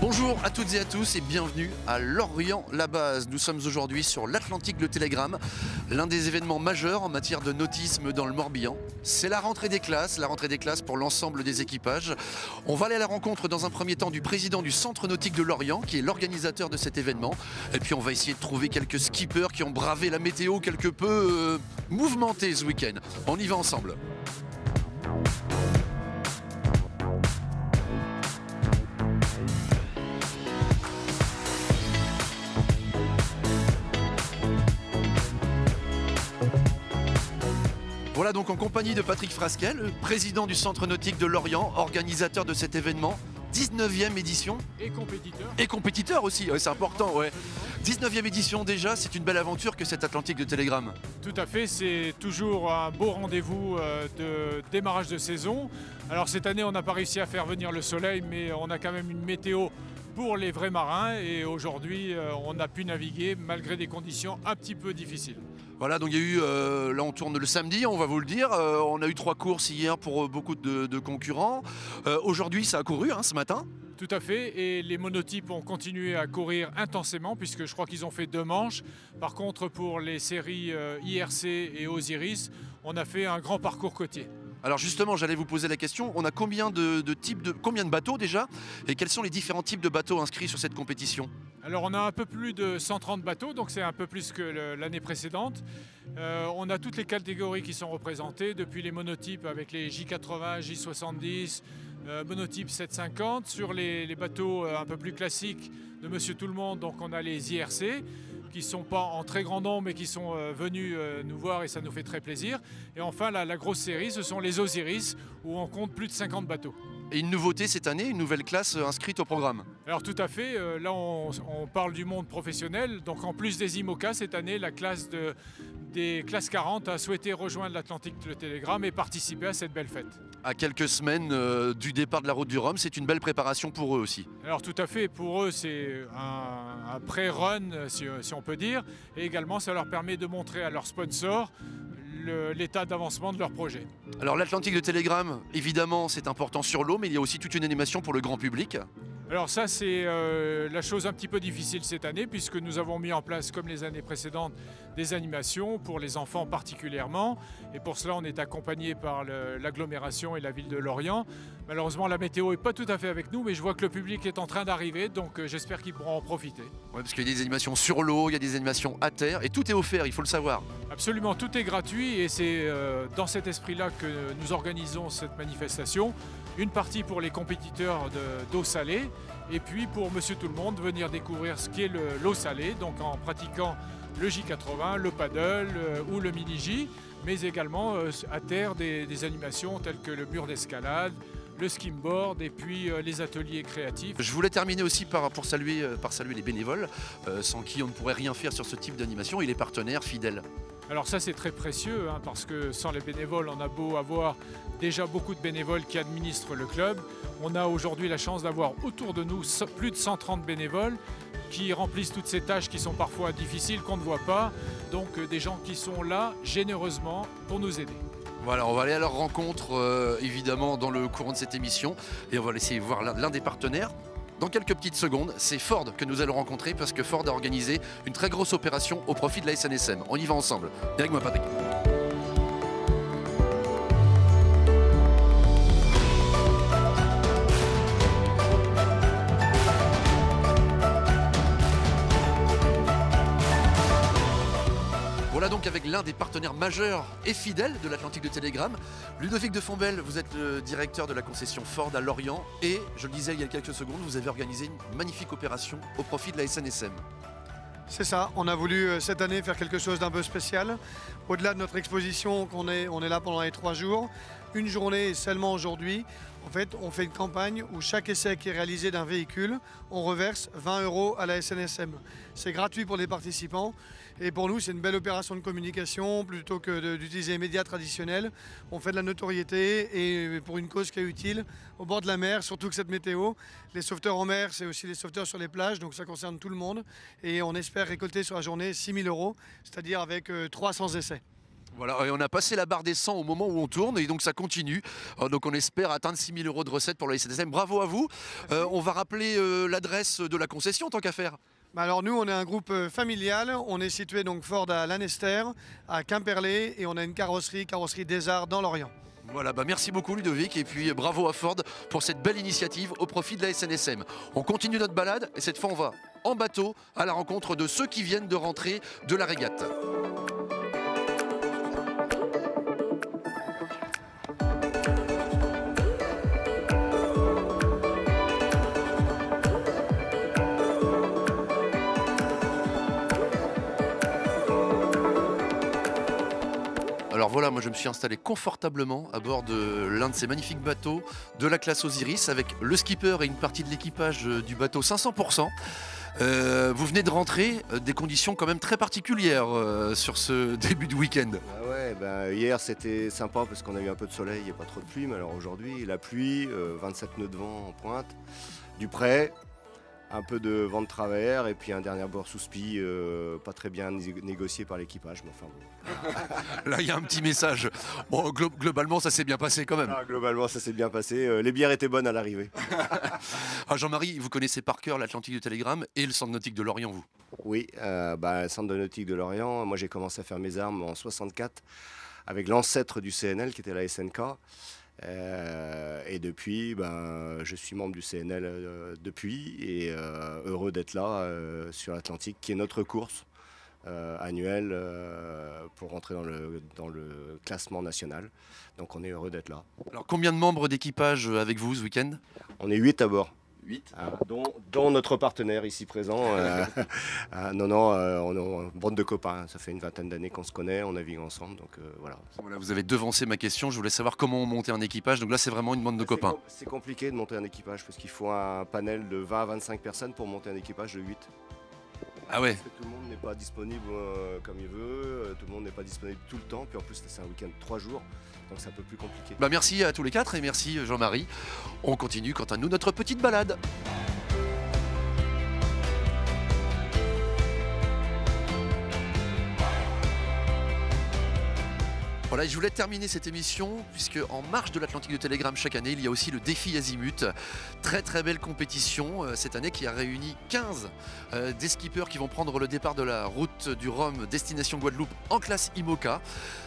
Bonjour à toutes et à tous et bienvenue à Lorient-la-Base. Nous sommes aujourd'hui sur l'Atlantique Le Télégramme, l'un des événements majeurs en matière de nautisme dans le Morbihan. C'est la rentrée des classes pour l'ensemble des équipages. On va aller à la rencontre dans un premier temps du président du Centre Nautique de Lorient, qui est l'organisateur de cet événement. Et puis on va essayer de trouver quelques skippers qui ont bravé la météo quelque peu mouvementée ce week-end. On y va ensemble. Voilà donc en compagnie de Patrick Frasquel, président du Centre Nautique de Lorient, organisateur de cet événement, 19e édition. Et compétiteur. Et compétiteur aussi, ouais, c'est important, ouais. 19e édition déjà, c'est une belle aventure que cet Atlantique de Télégramme. Tout à fait, c'est toujours un beau rendez-vous de démarrage de saison. Alors cette année, on n'a pas réussi à faire venir le soleil, mais on a quand même une météo pour les vrais marins. Et aujourd'hui, on a pu naviguer malgré des conditions un petit peu difficiles. Voilà, donc il y a eu, là on tourne le samedi, on va vous le dire, on a eu 3 courses hier pour beaucoup de concurrents. Aujourd'hui ça a couru ce matin. Tout à fait, et les monotypes ont continué à courir intensément puisque je crois qu'ils ont fait 2 manches. Par contre pour les séries IRC et Osiris, on a fait un grand parcours côtier. Alors justement, j'allais vous poser la question, on a combien de bateaux déjà? Et quels sont les différents types de bateaux inscrits sur cette compétition? Alors on a un peu plus de 130 bateaux, donc c'est un peu plus que l'année précédente. On a toutes les catégories qui sont représentées, depuis les monotypes avec les J80, J70, monotype 750. Sur les bateaux un peu plus classiques de Monsieur Tout-le-Monde, donc on a les IRC, qui ne sont pas en très grand nombre mais qui sont venus nous voir et ça nous fait très plaisir. Et enfin la grosse série, ce sont les Osiris, où on compte plus de 50 bateaux. Et une nouveauté cette année, une nouvelle classe inscrite au programme. Alors tout à fait, là on parle du monde professionnel, donc en plus des IMOCA cette année, la classe des classes 40 a souhaité rejoindre l'Atlantique Le Télégramme et participer à cette belle fête. À quelques semaines du départ de la route du Rhum, c'est une belle préparation pour eux aussi. Alors tout à fait, pour eux c'est un pré-run si on peut dire, et également ça leur permet de montrer à leurs sponsors l'état d'avancement de leur projet. Alors l'Atlantique de Télégramme, évidemment c'est important sur l'eau, mais il y a aussi toute une animation pour le grand public. Alors ça c'est la chose un petit peu difficile cette année puisque nous avons mis en place, comme les années précédentes, des animations pour les enfants particulièrement, et pour cela on est accompagné par l'agglomération et la ville de Lorient. Malheureusement la météo n'est pas tout à fait avec nous, mais je vois que le public est en train d'arriver, donc j'espère qu'ils pourront en profiter. Ouais, parce qu'il y a des animations sur l'eau, il y a des animations à terre, et tout est offert, il faut le savoir. Absolument, tout est gratuit et c'est dans cet esprit-là que nous organisons cette manifestation. Une partie pour les compétiteurs d'eau salée et puis pour Monsieur Tout-le-Monde venir découvrir ce qu'est l'eau salée, donc en pratiquant le J80, le paddle ou le mini-J, mais également à terre des animations telles que le mur d'escalade, le skimboard et puis les ateliers créatifs. Je voulais terminer aussi par saluer les bénévoles, sans qui on ne pourrait rien faire sur ce type d'animation, et les partenaires fidèles. Alors ça c'est très précieux parce que sans les bénévoles, on a beau avoir déjà beaucoup de bénévoles qui administrent le club. On a aujourd'hui la chance d'avoir autour de nous plus de 130 bénévoles qui remplissent toutes ces tâches qui sont parfois difficiles, qu'on ne voit pas. Donc des gens qui sont là généreusement pour nous aider. Voilà, on va aller à leur rencontre évidemment dans le courant de cette émission, et on va laisser voir l'un des partenaires. Dans quelques petites secondes, c'est Ford que nous allons rencontrer parce que Ford a organisé une très grosse opération au profit de la SNSM. On y va ensemble. Viens avec moi, Patrick. Voilà donc avec l'un des partenaires majeurs et fidèles de l'Atlantique de Télégramme, Ludovic de Fombelle. Vous êtes le directeur de la concession Ford à Lorient et, je le disais il y a quelques secondes, vous avez organisé une magnifique opération au profit de la SNSM. C'est ça, on a voulu cette année faire quelque chose d'un peu spécial. Au-delà de notre exposition, on est là pendant les 3 jours, une journée seulement aujourd'hui. En fait, on fait une campagne où chaque essai qui est réalisé d'un véhicule, on reverse 20 € à la SNSM. C'est gratuit pour les participants et pour nous, c'est une belle opération de communication plutôt que d'utiliser les médias traditionnels. On fait de la notoriété et pour une cause qui est utile au bord de la mer, surtout que cette météo. Les sauveteurs en mer, c'est aussi les sauveteurs sur les plages, donc ça concerne tout le monde. Et on espère récolter sur la journée 6 000 €, c'est-à-dire avec 300 essais. Voilà, et on a passé la barre des 100 au moment où on tourne et donc ça continue. Donc on espère atteindre 6 000 € de recettes pour la SNSM. Bravo à vous. On va rappeler l'adresse de la concession tant qu'à faire. Bah alors nous, on est un groupe familial. On est situé donc Ford à Lanester, à Quimperlé, et on a une carrosserie des Arts dans l'Orient. Voilà, merci beaucoup Ludovic et puis bravo à Ford pour cette belle initiative au profit de la SNSM. On continue notre balade et cette fois on va en bateau à la rencontre de ceux qui viennent de rentrer de la régate. Alors voilà, moi je me suis installé confortablement à bord de l'un de ces magnifiques bateaux de la classe Osiris avec le skipper et une partie de l'équipage du bateau 500%. Vous venez de rentrer, des conditions quand même très particulières sur ce début de week-end. Ah ouais, hier c'était sympa parce qu'on a eu un peu de soleil et pas trop de pluie, mais alors aujourd'hui la pluie, 27 nœuds de vent en pointe, du près, un peu de vent de travers et puis un dernier bord sous spi pas très bien négocié par l'équipage, mais enfin bon. Là il y a un petit message. Bon, globalement ça s'est bien passé quand même. Ah, globalement ça s'est bien passé, les bières étaient bonnes à l'arrivée. Jean-Marie, vous connaissez par cœur l'Atlantique du Télégramme et le centre nautique de Lorient, vous? Oui, le centre nautique de Lorient, moi j'ai commencé à faire mes armes en 64 avec l'ancêtre du CNL qui était la SNK. Et depuis, je suis membre du CNL depuis et heureux d'être là sur l'Atlantique, qui est notre course annuelle pour rentrer dans le classement national. Donc on est heureux d'être là. Alors combien de membres d'équipage avec vous ce week-end? On est 8 à bord. 8 dont notre partenaire ici présent. On est une bande de copains. Ça fait une vingtaine d'années qu'on se connaît, on navigue ensemble. Donc voilà. Voilà, vous avez devancé ma question. Je voulais savoir comment on montait un équipage. Donc là, c'est vraiment une bande de copains. C'est compliqué de monter un équipage parce qu'il faut un panel de 20 à 25 personnes pour monter un équipage de 8. Ah ouais. Parce que tout le monde n'est pas disponible comme il veut, tout le monde n'est pas disponible tout le temps. Puis en plus, c'est un week-end de 3 jours. Donc c'est un peu plus compliqué. Merci à tous les 4 et merci Jean-Marie. On continue quant à nous notre petite balade. Voilà, je voulais terminer cette émission puisque en marge de l'Atlantique de Télégramme chaque année, il y a aussi le défi Azimut. Très très belle compétition cette année qui a réuni 15 des skippers qui vont prendre le départ de la route du Rhum destination Guadeloupe en classe IMOCA.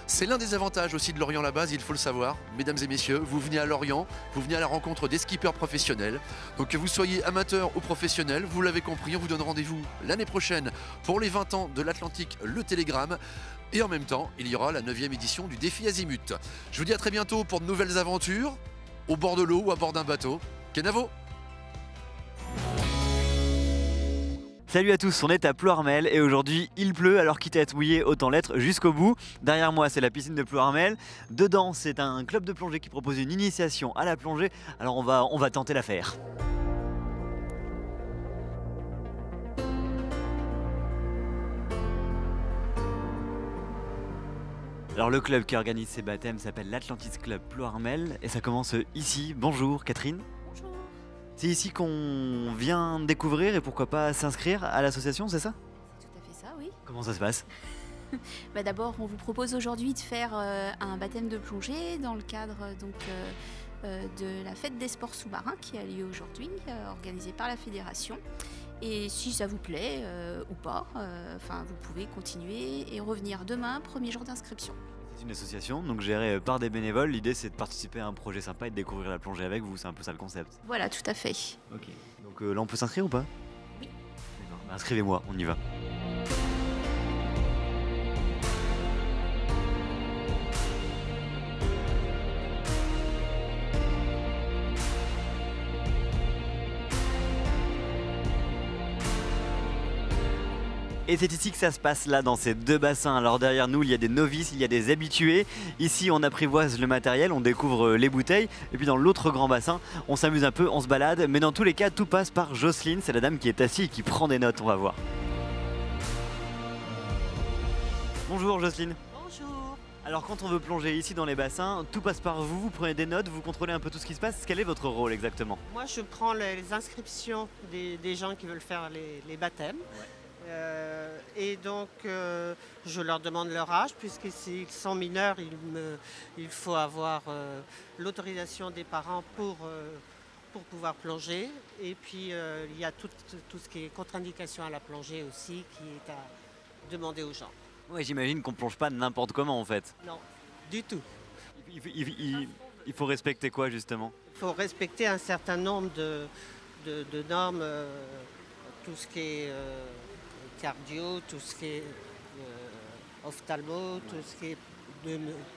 C'est l'un des avantages aussi de Lorient-la-Base, il faut le savoir. Mesdames et messieurs, vous venez à Lorient, vous venez à la rencontre des skippers professionnels. Donc que vous soyez amateur ou professionnel, vous l'avez compris, on vous donne rendez-vous l'année prochaine pour les 20 ans de l'Atlantique, le Télégramme. Et en même temps, il y aura la 9e édition du défi Azimut. Je vous dis à très bientôt pour de nouvelles aventures, au bord de l'eau ou à bord d'un bateau. Kenavo! Salut à tous, on est à Ploërmel et aujourd'hui il pleut, alors quitte à être mouillé, autant l'être jusqu'au bout. Derrière moi c'est la piscine de Ploërmel. Dedans c'est un club de plongée qui propose une initiation à la plongée. Alors on va tenter l'affaire. Alors le club qui organise ces baptêmes s'appelle l'Atlantis Club Ploërmel et ça commence ici. Bonjour Catherine. Bonjour. C'est ici qu'on vient découvrir et pourquoi pas s'inscrire à l'association, c'est ça? C'est tout à fait ça, oui. Comment ça se passe? D'abord, on vous propose aujourd'hui de faire un baptême de plongée dans le cadre de la fête des sports sous-marins qui a lieu aujourd'hui, organisée par la fédération. Et si ça vous plaît ou pas, vous pouvez continuer et revenir demain, premier jour d'inscription. C'est une association donc gérée par des bénévoles. L'idée c'est de participer à un projet sympa et de découvrir la plongée avec vous, c'est un peu ça le concept. Voilà, tout à fait. Ok. Donc là on peut s'inscrire ou pas? Oui. D'accord. Inscrivez-moi, on y va. Et c'est ici que ça se passe, là, dans ces deux bassins. Alors derrière nous, il y a des novices, il y a des habitués. Ici, on apprivoise le matériel, on découvre les bouteilles. Et puis dans l'autre grand bassin, on s'amuse un peu, on se balade. Mais dans tous les cas, tout passe par Jocelyne. C'est la dame qui est assise et qui prend des notes, on va voir. Bonjour Jocelyne. Bonjour. Alors quand on veut plonger ici dans les bassins, tout passe par vous, vous prenez des notes, vous contrôlez un peu tout ce qui se passe. Quel est votre rôle exactement? Moi, je prends les inscriptions des gens qui veulent faire les baptêmes. Ouais. Et donc, je leur demande leur âge, puisqu'ils sont mineurs, il faut avoir l'autorisation des parents pour pouvoir plonger. Et puis, il y a tout ce qui est contre-indication à la plongée aussi, qui est à demander aux gens. Ouais, j'imagine qu'on plonge pas n'importe comment en fait. Non, du tout. Il faut respecter quoi justement? Il faut respecter un certain nombre de normes, tout ce qui est cardio, tout ce qui est ophtalmo, tout ce qui est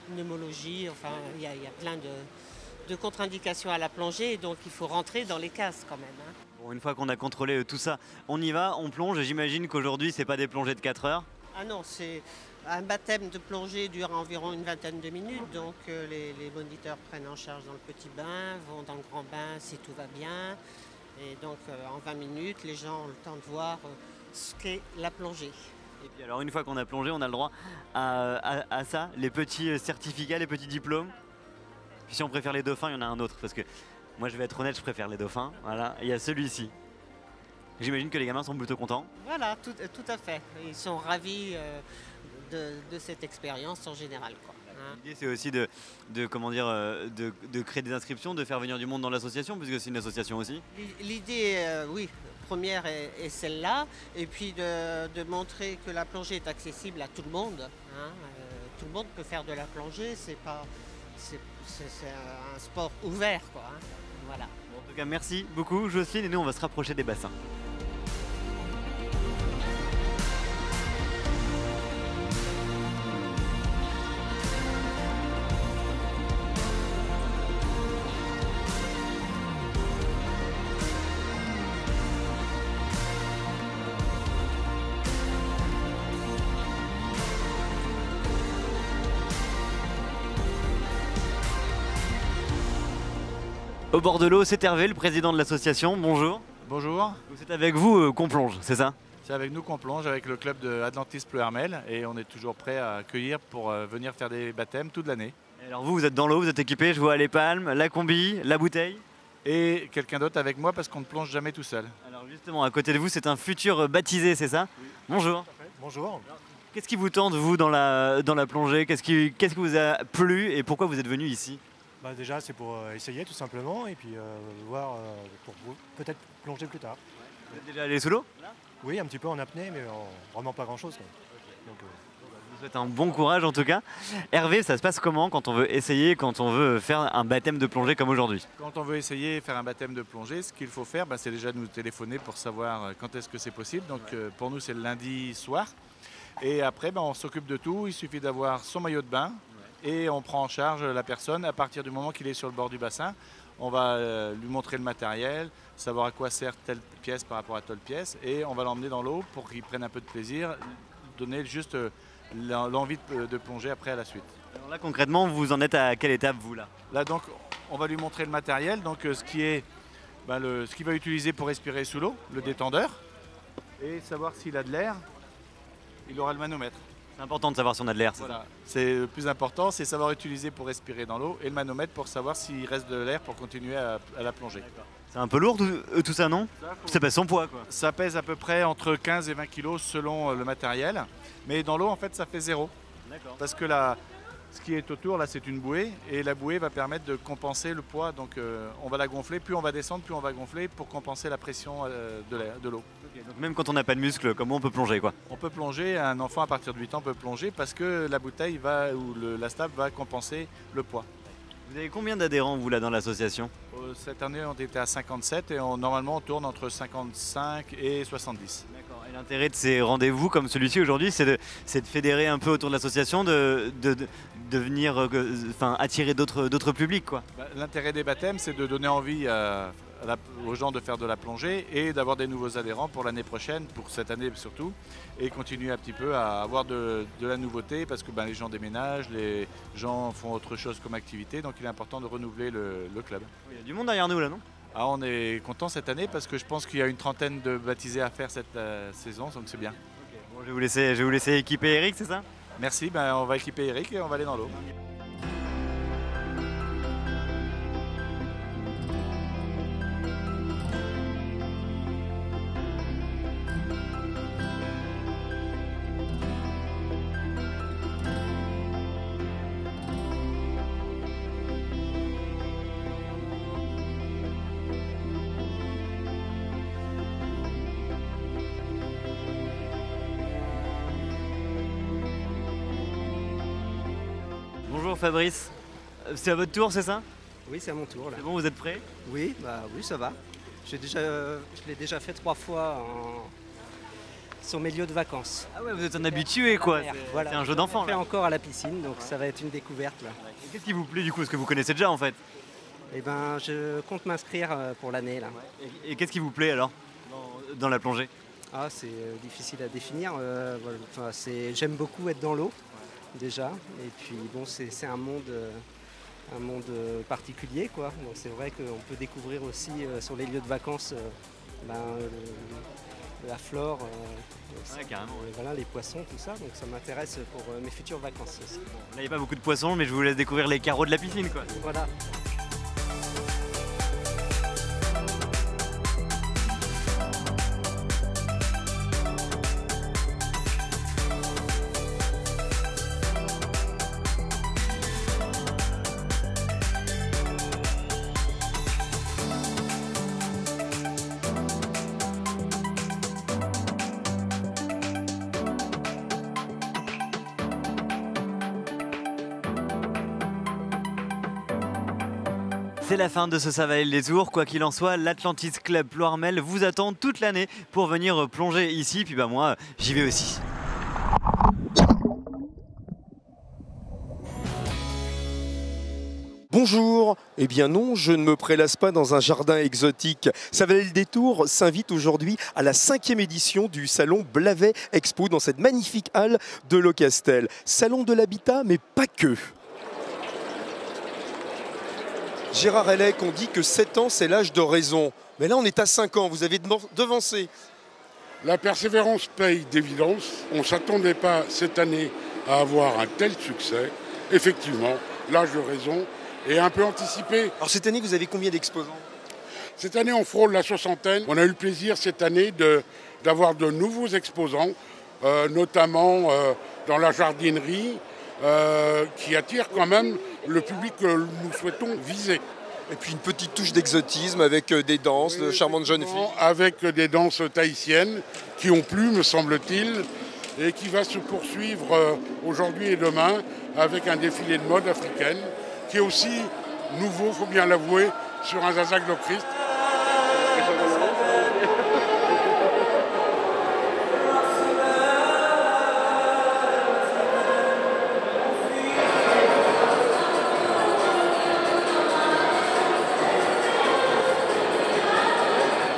pneumologie, enfin il y a plein de contre-indications à la plongée, et donc il faut rentrer dans les cases quand même. Hein. Bon, une fois qu'on a contrôlé tout ça, on y va, on plonge. J'imagine qu'aujourd'hui c'est pas des plongées de 4 heures. Ah non, c'est un baptême de plongée dure environ une vingtaine de minutes, donc les moniteurs prennent en charge dans le petit bain, vont dans le grand bain si tout va bien, et donc en 20 minutes les gens ont le temps de voir ce qu'est la plongée. Et puis alors une fois qu'on a plongé, on a le droit à ça, les petits certificats, les petits diplômes. Puis si on préfère les dauphins, il y en a un autre, parce que moi je vais être honnête, je préfère les dauphins. Voilà, il y a celui-ci. J'imagine que les gamins sont plutôt contents. Voilà, tout à fait. Ils sont ravis de cette expérience en général, quoi. Hein. L'idée c'est aussi de créer des inscriptions, de faire venir du monde dans l'association, puisque c'est une association aussi. L'idée, oui, première est celle-là, et puis de montrer que la plongée est accessible à tout le monde. Hein. Tout le monde peut faire de la plongée, c'est un sport ouvert, quoi. Hein. Voilà. Bon, en tout cas, merci beaucoup Jocelyne, et nous on va se rapprocher des bassins. Au bord de l'eau, c'est Hervé, le président de l'association. Bonjour. Bonjour. C'est avec vous qu'on plonge, c'est ça? C'est avec nous qu'on plonge, avec le club de Atlantis Pleuhermel, et on est toujours prêt à accueillir pour venir faire des baptêmes toute l'année. Alors vous êtes dans l'eau, vous êtes équipé, je vois les palmes, la combi, la bouteille. Et quelqu'un d'autre avec moi parce qu'on ne plonge jamais tout seul. Alors justement, à côté de vous, c'est un futur baptisé, c'est ça? Oui. Bonjour. Bonjour. Qu'est-ce qui vous tente, vous, dans la plongée? Qu'est-ce qui vous a plu et pourquoi vous êtes venu ici? Déjà, c'est pour essayer tout simplement et puis voir pour peut-être plonger plus tard. Vous êtes déjà allé sous l'eau? Oui, un petit peu en apnée, mais vraiment pas grand-chose. Donc, je vous souhaite un bon courage en tout cas. Hervé, ça se passe comment quand on veut essayer, quand on veut faire un baptême de plongée comme aujourd'hui? Quand on veut essayer faire un baptême de plongée, ce qu'il faut faire, c'est déjà nous téléphoner pour savoir quand est-ce que c'est possible. Donc pour nous, c'est le lundi soir. Et après, on s'occupe de tout. Il suffit d'avoir son maillot de bain. Et on prend en charge la personne à partir du moment qu'il est sur le bord du bassin. On va lui montrer le matériel, savoir à quoi sert telle pièce par rapport à telle pièce, et on va l'emmener dans l'eau pour qu'il prenne un peu de plaisir, donner juste l'envie de plonger après à la suite. Alors là concrètement, vous en êtes à quelle étape vous là? Là donc on va lui montrer le matériel, donc ce qu'il va utiliser pour respirer sous l'eau, le détendeur, et savoir s'il a de l'air, il aura le manomètre. C'est important de savoir si on a de l'air. Voilà. C'est le plus important, c'est savoir utiliser pour respirer dans l'eau et le manomètre pour savoir s'il reste de l'air pour continuer à la plongée. C'est un peu lourd tout ça, non? Ça pèse son poids, quoi. Ça pèse à peu près entre 15 et 20 kg selon le matériel. Mais dans l'eau, en fait, ça fait 0. Parce que ce qui est autour, là, c'est une bouée. Et la bouée va permettre de compenser le poids. Donc on va la gonfler. Plus on va descendre, plus on va gonfler pour compenser la pression de l'eau. Donc même quand on n'a pas de muscles, comment on peut plonger, quoi? On peut plonger, un enfant à partir de 8 ans peut plonger parce que la bouteille la stave va compenser le poids. Vous avez combien d'adhérents, vous, là, dans l'association? Cette année, on était à 57 et normalement, on tourne entre 55 et 70. D'accord. Et l'intérêt de ces rendez-vous comme celui-ci aujourd'hui, c'est de fédérer un peu autour de l'association, de venir attirer d'autres publics, quoi. L'intérêt des baptêmes, c'est de donner envie aux gens de faire de la plongée et d'avoir des nouveaux adhérents pour l'année prochaine, pour cette année surtout, et continuer un petit peu à avoir de la nouveauté parce que les gens déménagent, les gens font autre chose comme activité, donc il est important de renouveler le club. Il y a du monde derrière nous là, non? On est content cette année parce que je pense qu'il y a une trentaine de baptisés à faire cette saison, donc c'est bien. Okay. Bon, je vais vous laisser équiper Eric, c'est ça? Merci, on va équiper Eric et on va aller dans l'eau. Bonjour Fabrice, c'est à votre tour, c'est ça? Oui, c'est à mon tour là. C'est bon, vous êtes prêts? Oui, oui, ça va. Je l'ai déjà fait 3 fois sur mes lieux de vacances. Ah ouais, vous êtes un habitué quoi, Voilà. c'est un jeu d'enfant. Je l'ai fait encore à la piscine, donc ça va être une découverte là. Et qu'est-ce qui vous plaît du coup? Parce que vous connaissez déjà en fait. Eh ben, je compte m'inscrire pour l'année là. Et qu'est-ce qui vous plaît alors dans la plongée? Ah, c'est difficile à définir. Voilà. Enfin, j'aime beaucoup être dans l'eau déjà. Et puis bon, c'est un monde particulier quoi. Donc c'est vrai qu'on peut découvrir aussi sur les lieux de vacances la flore, voilà, les poissons, tout ça. Donc ça m'intéresse pour mes futures vacances aussi. Bon, là il n'y a pas beaucoup de poissons, mais je vous laisse découvrir les carreaux de la piscine quoi. Voilà. C'est la fin de ce Ça valait le détour. Quoi qu'il en soit, l'Atlantis Club Ploërmel vous attend toute l'année pour venir plonger ici. Puis bah moi, j'y vais aussi. Bonjour, eh bien non, je ne me prélasse pas dans un jardin exotique. Ça valait le détour s'invite aujourd'hui à la 5e édition du salon Blavet Expo dans cette magnifique halle de Locastel. Salon de l'habitat, mais pas que. Gérard Hellec, on dit que 7 ans, c'est l'âge de raison. Mais là, on est à 5 ans, vous avez devancé. La persévérance paye d'évidence. On ne s'attendait pas cette année à avoir un tel succès. Effectivement, l'âge de raison est un peu anticipé. Alors cette année, vous avez combien d'exposants? Cette année, on frôle la 60aine. On a eu le plaisir cette année d'avoir de nouveaux exposants, notamment dans la jardinerie, qui attire quand même le public que nous souhaitons viser. Et puis une petite touche d'exotisme avec des danses de charmantes jeunes filles. Avec des danses tahitiennes qui ont plu, me semble-t-il, et qui va se poursuivre aujourd'hui et demain avec un défilé de mode africaine qui est aussi nouveau, il faut bien l'avouer, sur un Zazak de Christ.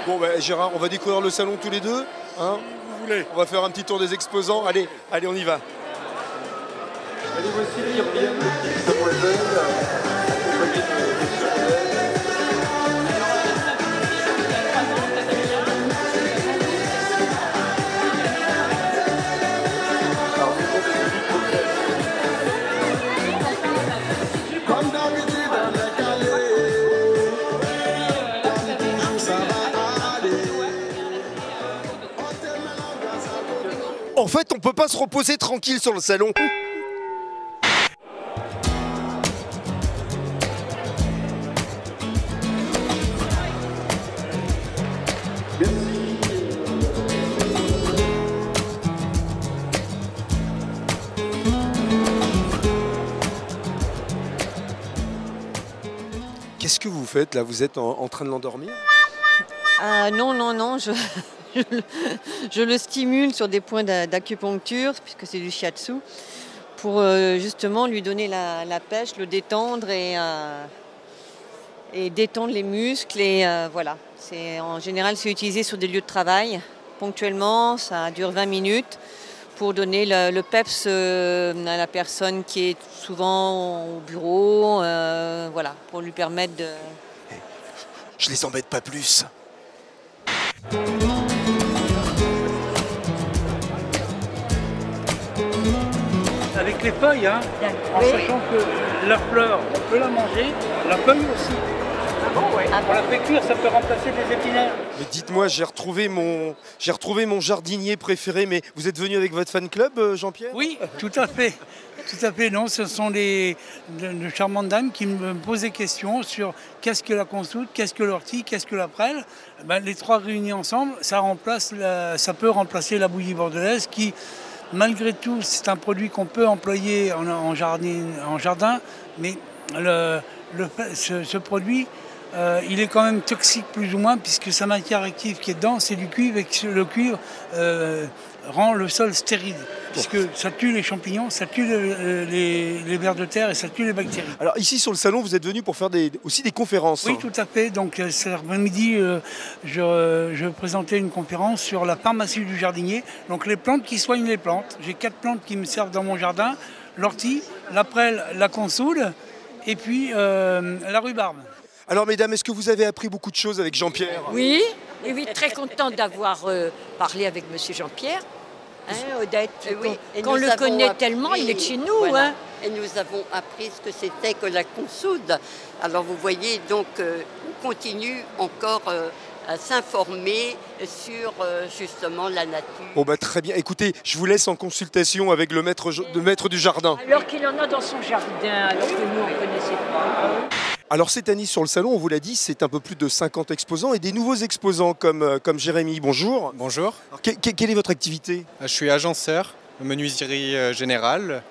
Bon bah, Gérard, on va découvrir le salon tous les deux, hein? Vous voulez. On va faire un petit tour des exposants. Allez, on y va. Allez, voici Myriam, petite demoiselle, accompagnée de En fait, on peut pas se reposer tranquille sur le salon. Qu'est-ce que vous faites là? Vous êtes en train de l'endormir? Non, je le stimule sur des points d'acupuncture, puisque c'est du shiatsu, pour justement lui donner la pêche, le détendre et détendre les muscles. Et voilà. En général, c'est utilisé sur des lieux de travail. Ponctuellement, ça dure 20 minutes pour donner le peps à la personne qui est souvent au bureau, voilà, pour lui permettre de... Je les embête pas plus. Avec les feuilles, hein, en sachant que la fleur, on peut la manger, la feuille aussi. Ah bon, ouais. On la fait cuire, ça peut remplacer des épinaires. Mais dites-moi, j'ai retrouvé mon jardinier préféré, mais vous êtes venu avec votre fan club, Jean-Pierre? Oui, tout à fait. Tout à fait, non, ce sont de charmantes dames qui me posent des questions sur qu'est-ce que la consoude, qu'est-ce que l'ortie, qu'est-ce que la prêle. Ben, les trois réunis ensemble, ça peut remplacer la bouillie bordelaise qui, malgré tout, c'est un produit qu'on peut employer en jardin, mais ce produit, il est quand même toxique plus ou moins, puisque sa matière active qui est dedans, c'est du cuivre, et que le cuivre rend le sol stérile, puisque ça tue les champignons, ça tue les vers de terre et ça tue les bactéries. Alors ici sur le salon, vous êtes venu pour faire aussi des conférences. Oui, tout à fait. Donc cet après-midi, je présentais une conférence sur la pharmacie du jardinier. Donc les plantes qui soignent les plantes. J'ai 4 plantes qui me servent dans mon jardin: l'ortie, la prêle, la consoude et puis la rhubarbe. Alors mesdames, est-ce que vous avez appris beaucoup de choses avec Jean-Pierre? Oui, très contente d'avoir parlé avec monsieur Jean-Pierre. Odette, qu'on le connaît tellement, il est de chez nous. Voilà. Et nous avons appris ce que c'était que la consoude. Alors vous voyez, donc on continue encore à s'informer sur justement la nature. Oh bah très bien, écoutez, je vous laisse en consultation avec le maître du jardin. Alors qu'il en a dans son jardin, alors que nous on ne connaissait pas. Alors cette année sur le salon, on vous l'a dit, c'est un peu plus de 50 exposants et des nouveaux exposants comme Jérémy. Bonjour. Bonjour. Alors, quelle est votre activité? Je suis agenceur, menuiserie générale.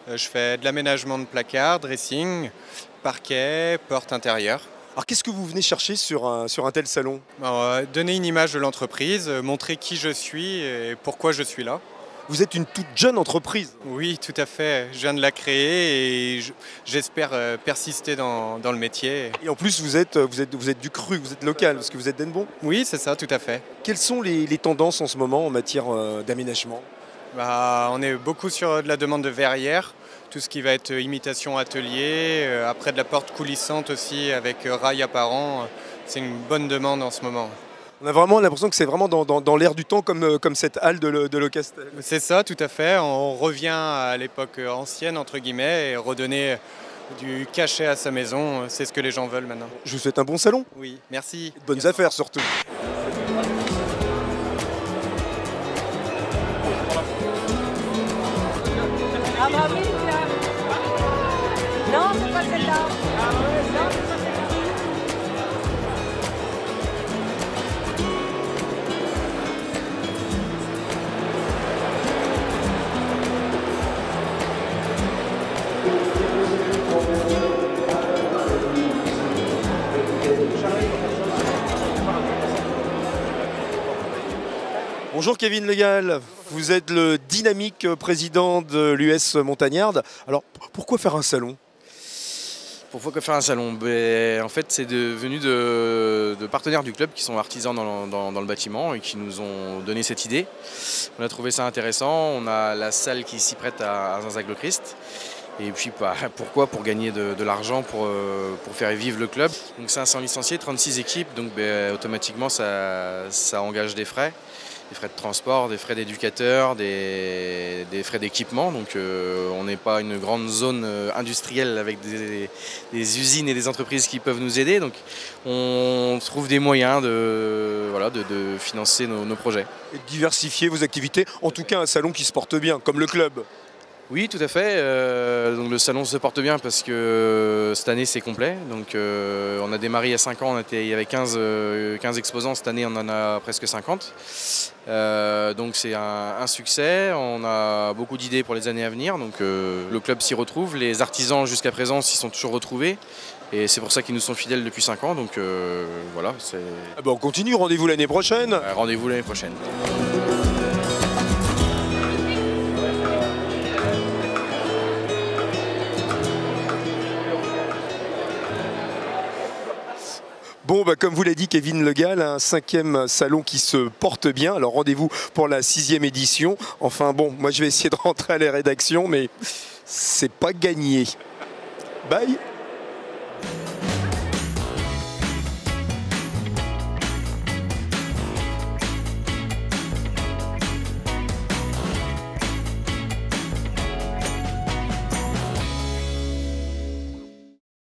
Je fais de l'aménagement de placards, dressing, parquet, porte intérieure. Alors qu'est-ce que vous venez chercher sur un tel salon? Donner une image de l'entreprise, montrer qui je suis et pourquoi je suis là. Vous êtes une toute jeune entreprise. Oui, tout à fait. Je viens de la créer et j'espère persister dans le métier. Et en plus, vous êtes du cru, vous êtes local, parce que vous êtes d'Hennebon. Oui, c'est ça, tout à fait. Quelles sont les tendances en ce moment en matière d'aménagement? On est beaucoup sur de la demande de verrières, tout ce qui va être imitation atelier, après de la porte coulissante aussi avec rail apparent. C'est une bonne demande en ce moment. On a vraiment l'impression que c'est vraiment dans l'air du temps comme cette halle de Locastel. C'est ça, tout à fait. On revient à l'époque ancienne, entre guillemets, et redonner du cachet à sa maison. C'est ce que les gens veulent maintenant. Je vous souhaite un bon salon. Oui, merci. Bonnes affaires surtout. Ah bah oui, non, c'est pas celle-là. Non, c'est pas celle-là. Bonjour Kevin Legal, vous êtes le dynamique président de l'US Montagnarde. Alors pourquoi faire un salon? Pourquoi faire un salon? En fait, c'est venu de partenaires du club qui sont artisans dans le bâtiment et qui nous ont donné cette idée. On a trouvé ça intéressant. On a la salle qui s'y prête à Zinzac-le-Christ. Et puis pourquoi? Pour gagner de l'argent, pour faire vivre le club. Donc 500 licenciés, 36 équipes, donc automatiquement ça engage des frais de transport, des frais d'éducateurs, des frais d'équipement. Donc on n'est pas une grande zone industrielle avec des usines et des entreprises qui peuvent nous aider. Donc on trouve des moyens de financer nos projets. Et de diversifier vos activités, en tout cas un salon qui se porte bien, comme le club. Oui, tout à fait. Donc le salon se porte bien parce que cette année c'est complet. Donc on a démarré il y a 5 ans, on était avec 15 exposants. Cette année on en a presque 50. Donc c'est un succès. On a beaucoup d'idées pour les années à venir. Donc le club s'y retrouve. Les artisans jusqu'à présent s'y sont toujours retrouvés. Et c'est pour ça qu'ils nous sont fidèles depuis 5 ans. Donc voilà. On continue, rendez-vous l'année prochaine. Rendez-vous l'année prochaine. Bon, comme vous l'a dit Kevin Legal, un 5e salon qui se porte bien. Alors rendez-vous pour la 6e édition. Enfin bon, moi je vais essayer de rentrer à la rédaction, mais c'est pas gagné. Bye.